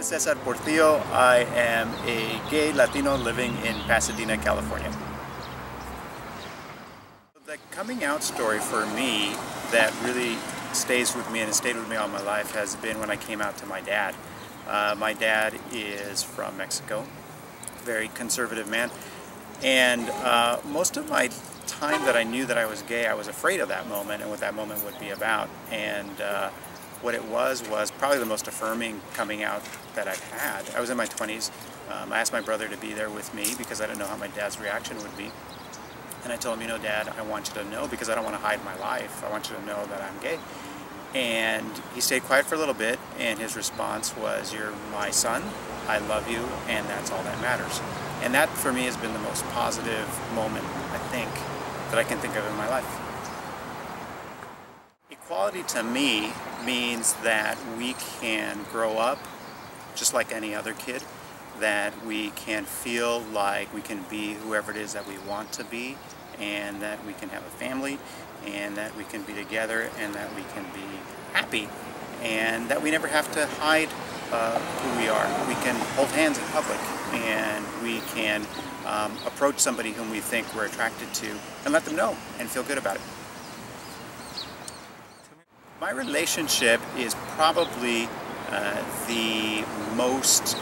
Cesar Portillo. I am a gay Latino living in Pasadena, California. The coming out story for me that really stays with me and has stayed with me all my life has been when I came out to my dad. My dad is from Mexico, very conservative man, and most of my time that I knew that I was gay, I was afraid of that moment and what that moment would be about. And what it was probably the most affirming coming out that I've had. I was in my 20s. I asked my brother to be there with me because I didn't know how my dad's reaction would be. And I told him, you know, Dad, I want you to know because I don't want to hide my life. I want you to know that I'm gay. And he stayed quiet for a little bit, and his response was, "You're my son, I love you, and that's all that matters." And that for me has been the most positive moment, I think, that I can think of in my life. Equality to me means that we can grow up just like any other kid, that we can feel like we can be whoever it is that we want to be, and that we can have a family, and that we can be together, and that we can be happy, and that we never have to hide who we are. We can hold hands in public, and we can approach somebody whom we think we're attracted to and let them know and feel good about it. My relationship is probably the most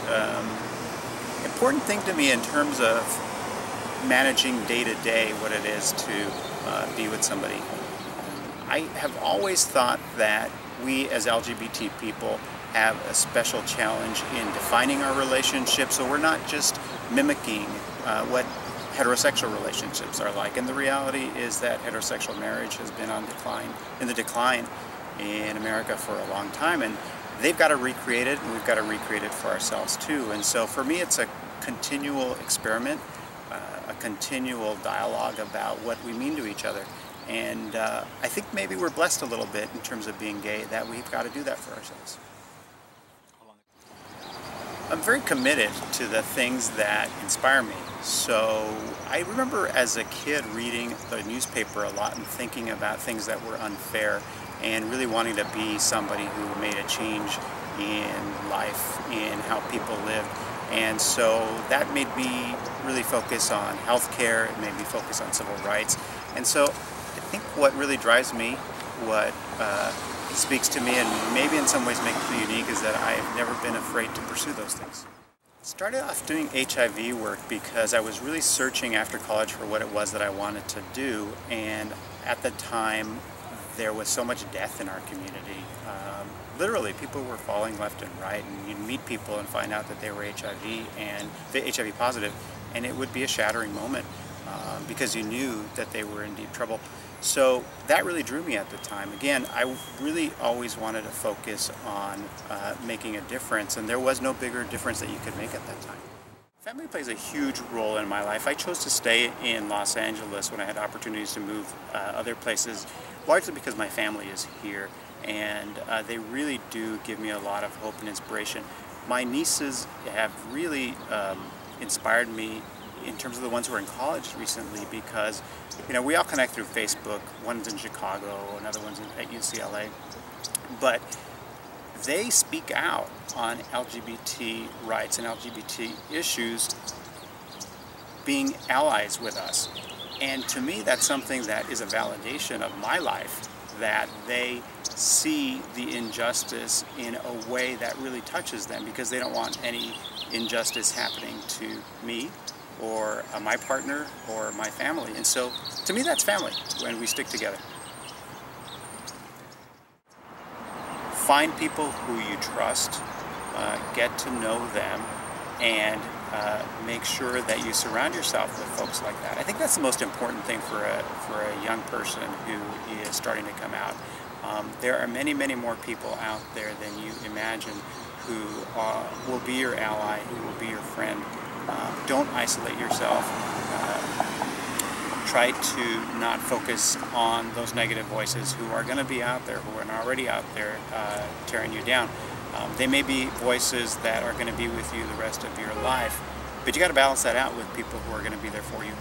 important thing to me in terms of managing day to day what it is to be with somebody. I have always thought that we as LGBT people have a special challenge in defining our relationships, so we're not just mimicking what heterosexual relationships are like. And the reality is that heterosexual marriage has been in the decline in America for a long time, and they've got to recreate it, and we've got to recreate it for ourselves too. And so for me, it's a continual experiment, a continual dialogue about what we mean to each other. And I think maybe we're blessed a little bit in terms of being gay, that we've got to do that for ourselves. I'm very committed to the things that inspire me. So I remember as a kid reading the newspaper a lot and thinking about things that were unfair and really wanting to be somebody who made a change in life, in how people lived. And so that made me really focus on healthcare, it made me focus on civil rights. And so I think what really drives me, what speaks to me and maybe in some ways makes me unique, is that I've never been afraid to pursue those things. I started off doing HIV work because I was really searching after college for what it was that I wanted to do, and at the time there was so much death in our community. Literally, people were falling left and right, and you'd meet people and find out that they were HIV positive, and it would be a shattering moment because you knew that they were in deep trouble. So that really drew me at the time. Again, I really always wanted to focus on making a difference, and there was no bigger difference that you could make at that time. Family plays a huge role in my life. I chose to stay in Los Angeles when I had opportunities to move other places, largely because my family is here, and they really do give me a lot of hope and inspiration. My nieces have really inspired me in terms of the ones who are in college recently, because we all connect through Facebook. One's in Chicago, another one's at UCLA, but they speak out on LGBT rights and LGBT issues, being allies with us. And to me, that's something that is a validation of my life, that they see the injustice in a way that really touches them, because they don't want any injustice happening to me or my partner or my family. And so to me, that's family, when we stick together. Find people who you trust, get to know them, and make sure that you surround yourself with folks like that. I think that's the most important thing for a young person who is starting to come out. There are many, many more people out there than you imagine who will be your ally, who will be your friend. Don't isolate yourself. Try to not focus on those negative voices who are going to be out there, who are already out there tearing you down. They may be voices that are going to be with you the rest of your life, but you got to balance that out with people who are going to be there for you.